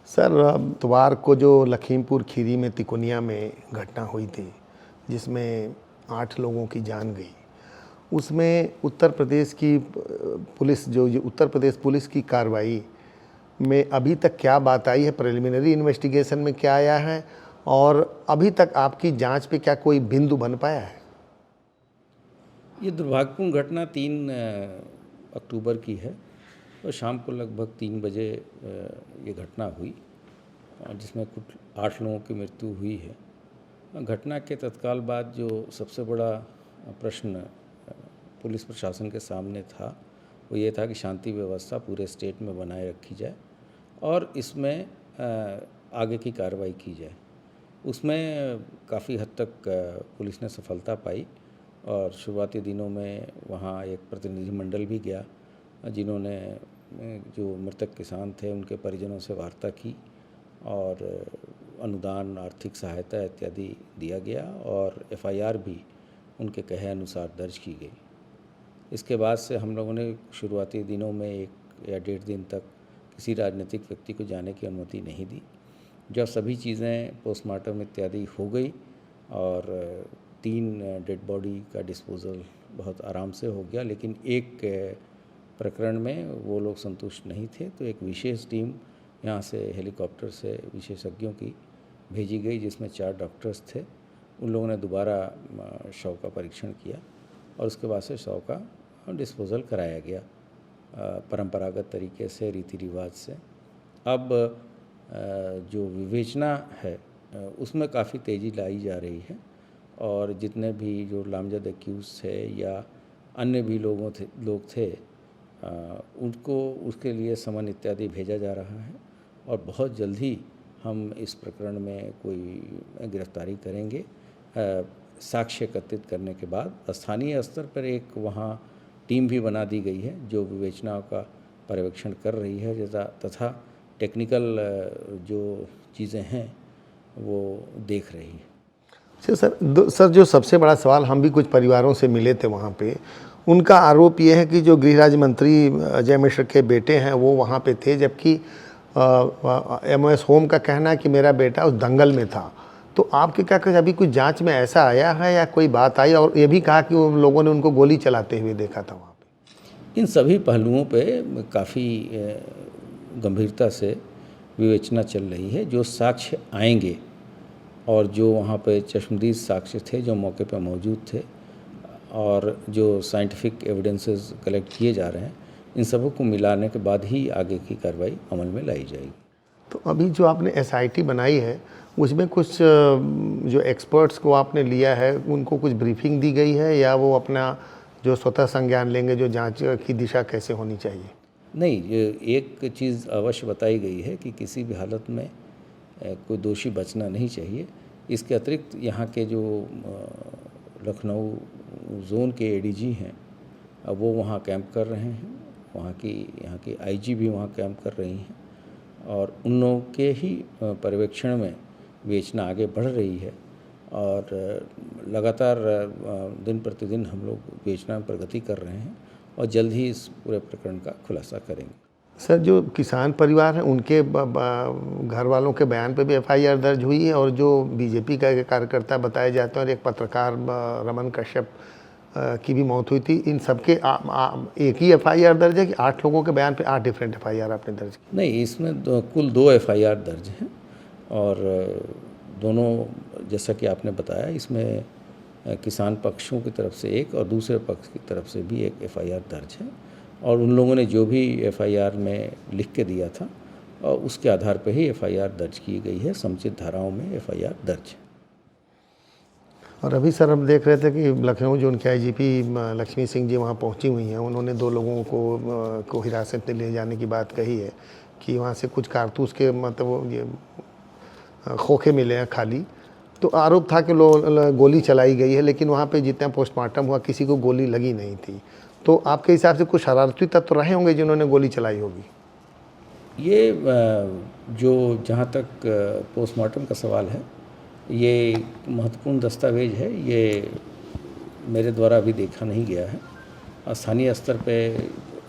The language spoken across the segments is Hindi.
सर, इतवार को जो लखीमपुर खीरी में तिकोनिया में घटना हुई थी जिसमें 8 लोगों की जान गई, उसमें उत्तर प्रदेश की पुलिस जो ये उत्तर प्रदेश पुलिस की कार्रवाई में अभी तक क्या बात आई है, प्रिलिमिनरी इन्वेस्टिगेशन में क्या आया है और अभी तक आपकी जांच पे क्या कोई बिंदु बन पाया है? ये दुर्भाग्यपूर्ण घटना 3 अक्टूबर की है और शाम को लगभग 3 बजे ये घटना हुई जिसमें कुछ 8 लोगों की मृत्यु हुई है। घटना के तत्काल बाद जो सबसे बड़ा प्रश्न पुलिस प्रशासन के सामने था वो ये था कि शांति व्यवस्था पूरे स्टेट में बनाए रखी जाए और इसमें आगे की कार्रवाई की जाए। उसमें काफ़ी हद तक पुलिस ने सफलता पाई और शुरुआती दिनों में वहाँ एक प्रतिनिधिमंडल भी गया जिन्होंने जो मृतक किसान थे उनके परिजनों से वार्ता की और अनुदान, आर्थिक सहायता इत्यादि दिया गया और एफआईआर भी उनके कहे अनुसार दर्ज की गई। इसके बाद से हम लोगों ने शुरुआती दिनों में 1 या 1.5 दिन तक किसी राजनीतिक व्यक्ति को जाने की अनुमति नहीं दी। जब सभी चीज़ें पोस्टमार्टम इत्यादि हो गई और 3 डेड बॉडी का डिस्पोज़ल बहुत आराम से हो गया, लेकिन एक प्रकरण में वो लोग संतुष्ट नहीं थे, तो एक विशेष टीम यहाँ से हेलीकॉप्टर से विशेषज्ञों की भेजी गई जिसमें 4 डॉक्टर्स थे। उन लोगों ने दोबारा शव का परीक्षण किया और उसके बाद से शव का डिस्पोज़ल कराया गया परंपरागत तरीके से, रीति रिवाज से। अब जो विवेचना है उसमें काफ़ी तेज़ी लाई जा रही है और जितने भी जो नामजद एक्यूज थे या अन्य भी लोग थे उनको उसके लिए समन इत्यादि भेजा जा रहा है और बहुत जल्द ही हम इस प्रकरण में कोई गिरफ्तारी करेंगे। साक्ष्य एकत्रित करने के बाद स्थानीय स्तर पर एक वहाँ टीम भी बना दी गई है जो विवेचना का पर्यवेक्षण कर रही है तथा टेक्निकल जो चीज़ें हैं वो देख रही है। सर, जो सबसे बड़ा सवाल, हम भी कुछ परिवारों से मिले थे वहाँ पे, उनका आरोप ये है कि जो गृह राज्य मंत्री अजय मिश्र के बेटे हैं वो वहाँ पे थे, जबकि MOS होम का कहना है कि मेरा बेटा उस दंगल में था। तो आपके क्या कहते, अभी कुछ जांच में ऐसा आया है या कोई बात आई? और ये भी कहा कि उन लोगों ने उनको गोली चलाते हुए देखा था वहाँ पे। इन सभी पहलुओं पे काफ़ी गंभीरता से विवेचना चल रही है। जो साक्ष्य आएंगे और जो वहाँ पे चश्मदीद साक्ष्य थे जो मौके पर मौजूद थे और जो साइंटिफिक एविडेंसेस कलेक्ट किए जा रहे हैं, इन सबों को मिलाने के बाद ही आगे की कार्रवाई अमल में लाई जाएगी। तो अभी जो आपने SIT बनाई है उसमें कुछ जो एक्सपर्ट्स को आपने लिया है उनको कुछ ब्रीफिंग दी गई है या वो अपना जो स्वतः संज्ञान लेंगे जो जांच की दिशा कैसे होनी चाहिए? नहीं, एक चीज़ अवश्य बताई गई है कि किसी भी हालत में कोई दोषी बचना नहीं चाहिए। इसके अतिरिक्त यहाँ के जो लखनऊ जोन के ADG हैं वो वहाँ कैंप कर रहे हैं, यहाँ की IG भी वहाँ कैंप कर रही हैं और उन लोगों के ही पर्यवेक्षण में विवेचना आगे बढ़ रही है और लगातार दिन प्रतिदिन हम लोग विवेचना में प्रगति कर रहे हैं और जल्द ही इस पूरे प्रकरण का खुलासा करेंगे। सर, जो किसान परिवार हैं उनके घर वालों के बयान पे भी FIR दर्ज हुई है और जो BJP का कार्यकर्ता बताए जाते हैं और एक पत्रकार रमन कश्यप की भी मौत हुई थी, इन सबके एक ही FIR दर्ज है कि 8 लोगों के बयान पे 8 डिफरेंट FIR आपने दर्ज की? नहीं, इसमें कुल 2 FIR दर्ज हैं और दोनों, जैसा कि आपने बताया, इसमें किसान पक्षों की तरफ से एक और दूसरे पक्ष की तरफ से भी एक FIR दर्ज है और उन लोगों ने जो भी FIR में लिख के दिया था और उसके आधार पर ही FIR दर्ज की गई है। समुचित धाराओं में FIR दर्ज है। और अभी सर हम देख रहे थे कि लखनऊ जो उनके IGP लक्ष्मी सिंह जी वहाँ पहुँची हुई हैं, उन्होंने 2 लोगों को हिरासत में ले जाने की बात कही है कि वहाँ से कुछ कारतूस के मतलब ये खोखे मिले हैं खाली। तो आरोप था कि गोली चलाई गई है, लेकिन वहाँ पे जितना पोस्टमार्टम हुआ किसी को गोली लगी नहीं थी। तो आपके हिसाब से कुछ शरारती तत्व रहे होंगे जिन्होंने गोली चलाई होगी? ये जो जहाँ तक पोस्टमार्टम का सवाल है, ये महत्वपूर्ण दस्तावेज है, ये मेरे द्वारा अभी देखा नहीं गया है। स्थानीय स्तर पे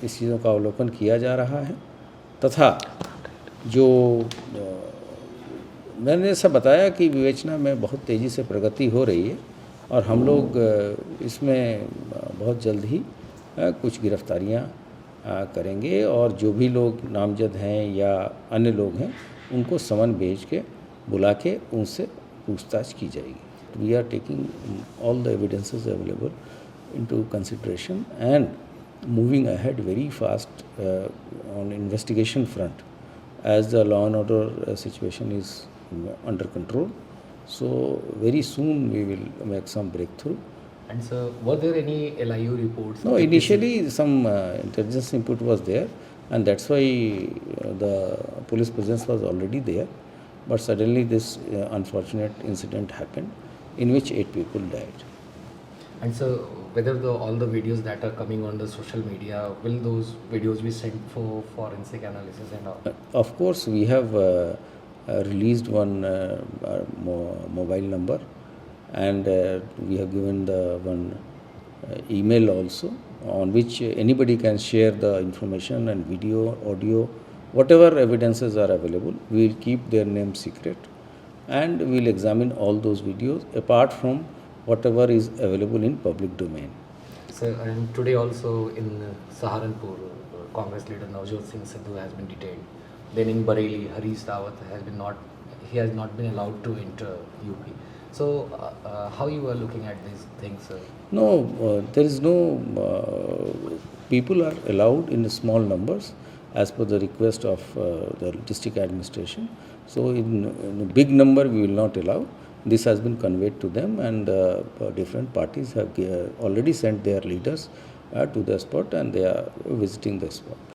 इस चीज़ों का अवलोकन किया जा रहा है तथा जो मैंने ऐसा बताया कि विवेचना में बहुत तेज़ी से प्रगति हो रही है और हम लोग इसमें बहुत जल्द ही कुछ गिरफ्तारियां करेंगे और जो भी लोग नामजद हैं या अन्य लोग हैं उनको समन भेज के बुला के उनसे पूछताछ की जाएगी। We are taking all the evidences available into consideration and moving ahead very fast on investigation front as the law and order situation is under control. So very soon we will make some breakthrough. And sir, were there any LIU reports? No, initially some intelligence input was there, and that's why the police presence was already there. But suddenly this unfortunate incident happened in which 8 people died. And so, whether all the videos that are coming on the social media, will those videos be sent for forensic analysis and all? Of course, we have released one mobile number, and we have given the one email also on which anybody can share the information and video, audio, whatever evidences are available. We will keep their name secret, and we will examine all those videos apart from whatever is available in public domain. Sir, and today also in Saharanpur, Congress leader Navjot Singh Sidhu has been detained. Then in Bareilly, Harish Rawat has not been allowed to enter UP. So, how you are looking at these things, sir? No, there is no. People are allowed in small numbers as per the request of the district administration. So, in a big number we will not allow. This has been conveyed to them, and different parties have already sent their leaders to the spot, and they are visiting the spot.